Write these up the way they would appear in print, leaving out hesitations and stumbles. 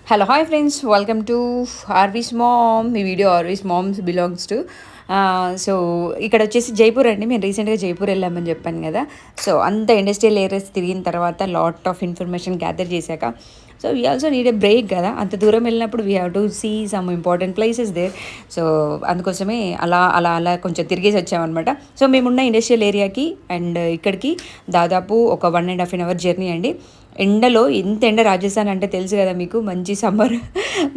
Hello hi friends, welcome to RV's mom. ఈ వీడియో RV's moms belongs to. So ఇక్కడ వచ్చేసి జైపూర్ అండి. మేము రీసెంట్గా జైపూర్ వెళ్ళామని చెప్పాను కదా. సో అంత ఇండస్ట్రియల్ ఏరియాస్ తిరిగిన తర్వాత లాట్ ఆఫ్ ఇన్ఫర్మేషన్ గ్యాదర్ చేశాక, so we also need a break కదా. అంత దూరం వెళ్ళినప్పుడు we have to see some important places there. So అందుకోసమే అలా అలా అలా కొంచెం తిరిగేసి వచ్చామన్నమాట. సో మేమున్న ఇండస్ట్రియల్ ఏరియాకి అండ్ ఇక్కడికి దాదాపు ఒక 1.5 hour జర్నీ అండి. ఎండలో ఎంత ఎండ రాజస్థాన్ అంటే తెలుసు కదా మీకు, మంచి సమ్మర్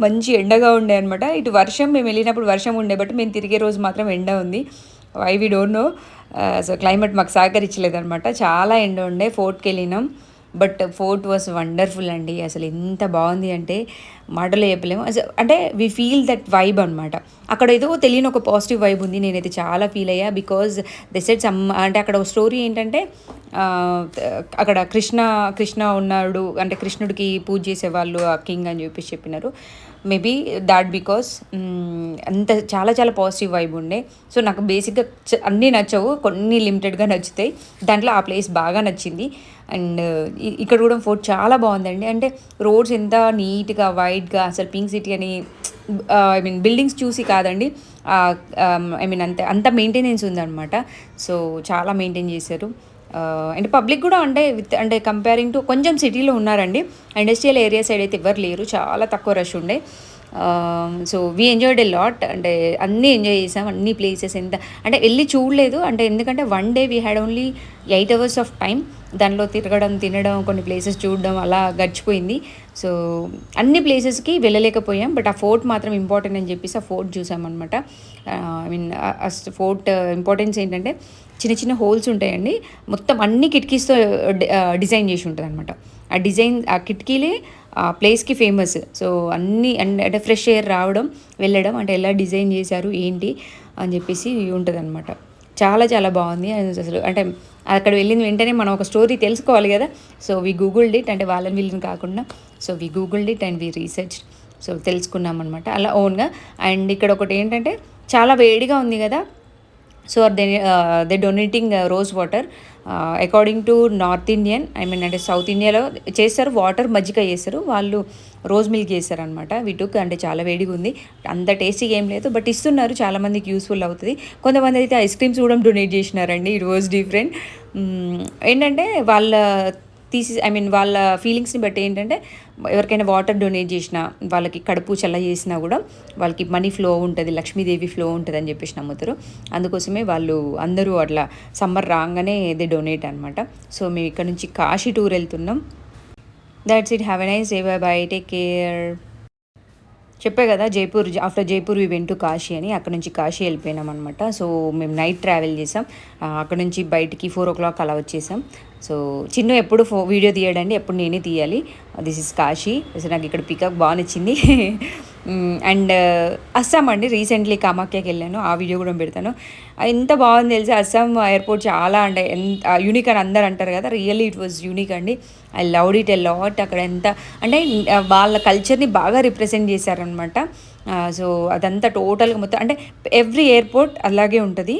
మంచి ఎండగా ఉండే అనమాట. ఇటు వర్షం, మేము వెళ్ళినప్పుడు వర్షం ఉండే, బట్ మేము తిరిగే రోజు మాత్రం ఎండ ఉంది. Why we don't know. So climate మాకు సహకరించలేదనమాట. చాలా ఎండ ఉండే. ఫోర్ట్కి వెళ్ళినాం, బట్ ఫోర్ట్ వాస్ వండర్ఫుల్ అండి. అసలు ఎంత బాగుంది అంటే మాటలో చెప్పలేము. అసలు అంటే వి ఫీల్ దట్ వైబ్ అనమాట. అక్కడ ఏదో తెలియని ఒక పాజిటివ్ వైబ్ ఉంది. నేనైతే చాలా ఫీల్ అయ్యా. బికాజ్ ది సెట్ సమ్ అంటే అక్కడ స్టోరీ ఏంటంటే, ఆ, అక్కడ కృష్ణ ఉన్నాడు అంటే కృష్ణుడికి పూజ చేసేవాళ్ళు ఆ కింగ్ అని చెప్పేసి చెప్పినారు. మేబీ దాట్ బికాస్ అంత చాలా చాలా పాజిటివ్ వైబ్ ఉండే. సో నాకు బేసిక్గా అన్నీ నచ్చవు, కొన్ని లిమిటెడ్గా నచ్చుతాయి. దాంట్లో ఆ ప్లేస్ బాగా నచ్చింది. అండ్ ఇక్కడ కూడా ఫోర్ట్ చాలా బాగుందండి. అంటే రోడ్స్ ఎంత నీట్గా వైట్గా, అసలు పింక్ సిటీ అని ఐ మీన్ బిల్డింగ్స్ చూసి కాదండి, ఐ మీన్ అంత మెయింటెనెన్స్ ఉందన్నమాట. సో చాలా మెయింటైన్ చేశారు. అండ్ పబ్లిక్ కూడా అంటే కంపేరింగ్ టు కొంచెం సిటీలో ఉన్నారండి. ఇండస్ట్రియల్ ఏరియా సైడ్ అయితే ఎవరు లేరు, చాలా తక్కువ రష్ ఉండే. So we enjoyed a lot. అంటే అన్నీ ఎంజాయ్ చేసాం, అన్ని ప్లేసెస్. ఎంత అంటే వెళ్ళి చూడలేదు అంటే, ఎందుకంటే 1 day we had only 8 hours of time. దానిలో తిరగడం, తినడం, కొన్ని ప్లేసెస్ చూడడం అలా గడిచిపోయింది. సో అన్ని ప్లేసెస్కి వెళ్ళలేకపోయాం, బట్ ఆ ఫోర్ట్ మాత్రం ఇంపార్టెంట్ అని చెప్పేసి ఆ ఫోర్ట్ చూసామన్నమాట. ఐ మీన్ ఆ ఫోర్ట్ ఇంపార్టెన్స్ ఏంటంటే, చిన్న చిన్న హోల్స్ ఉంటాయండి. మొత్తం అన్ని కిటికీస్తో డిజైన్ చేసి ఉంటుంది అనమాట. ఆ డిజైన్, ఆ కిటికీలే ఆ ప్లేస్కి ఫేమస్. సో అన్నీ అంటే ఫ్రెష్ ఎయిర్ రావడం, వెళ్ళడం, అంటే ఎలా డిజైన్ చేశారు ఏంటి అని చెప్పేసి ఉంటుంది అనమాట. చాలా చాలా బాగుంది అసలు. అంటే అక్కడ వెళ్ళిన వెంటనే మనం ఒక స్టోరీ తెలుసుకోవాలి కదా. సో వీ గూగుల్డ్ ఇట్, అంటే వాళ్ళని వీళ్ళని కాకుండా. So we googled it and we research. So తెలుసుకున్నాం అనమాట అలా ఓన్గా. అండ్ ఇక్కడ ఒకటి ఏంటంటే, చాలా వేడిగా ఉంది కదా. So they donating rose water. According to north Indian, I mean అంటే సౌత్ ఇండియాలో చేస్తారు వాటర్ మజ్జిగ చేస్తారు, వాళ్ళు రోజ్ మిల్క్ చేస్తారు అనమాట. వీటుకు అంటే చాలా వేడిగా ఉంది, అంత టేస్టీగా ఏం లేదు, బట్ ఇస్తున్నారు, చాలామందికి యూస్ఫుల్ అవుతుంది. కొంతమంది అయితే ఐస్ క్రీమ్స్ కూడా డొనేట్ చేసినారండి. ఈ రోజు డిఫరెంట్ ఏంటంటే వాళ్ళ ఐ మీన్ వాళ్ళ ఫీలింగ్స్ని బట్టి ఏంటంటే, ఎవరికైనా వాటర్ డొనేట్ చేసినా, వాళ్ళకి కడుపు చల్ల చేసినా కూడా వాళ్ళకి మనీ ఫ్లో ఉంటుంది, లక్ష్మీదేవి ఫ్లో ఉంటుంది అని చెప్పేసి నమ్ముతారు. అందుకోసమే వాళ్ళు అందరూ అట్లా సమ్మర్ రాగానే దే డొనేట్ అనమాట. సో మేము ఇక్కడ నుంచి కాశీ టూర్ వెళ్తున్నాం. That's it. Have a nice day. Bye bye, take care. చెప్పే కదా after Jaipur we went to Kashi అని. అక్కడ నుంచి కాశీ వెళ్ళిపోయినాం అనమాట. సో మేము నైట్ ట్రావెల్ చేసాం. అక్కడ నుంచి బయటికి 4 o'clock అలా వచ్చేసాం. సో చిన్ను ఎప్పుడు వీడియో తీయడండి, ఎప్పుడు నేనే తీయాలి. This is Kashi. సో నాకు ఇక్కడ పికప్ బాగా నచ్చింది. అండ్ అస్సాం అండి, రీసెంట్లీ కామాఖ్యకి వెళ్ళాను, ఆ వీడియో కూడా పెడతాను. ఎంత బాగుంది తెలిసి అస్సాం ఎయిర్పోర్ట్. చాలా అంటే ఎంత యూనిక్ అని అందరు అంటారు కదా, రియల్లీ ఇట్ వాజ్ యూనిక్ అండి. I loved it a lot. అక్కడ ఎంత అంటే వాళ్ళ కల్చర్ని బాగా రిప్రజెంట్ చేశారనమాట. సో అదంతా టోటల్గా మొత్తం అంటే ఎవ్రీ ఎయిర్పోర్ట్ అలాగే ఉంటుంది.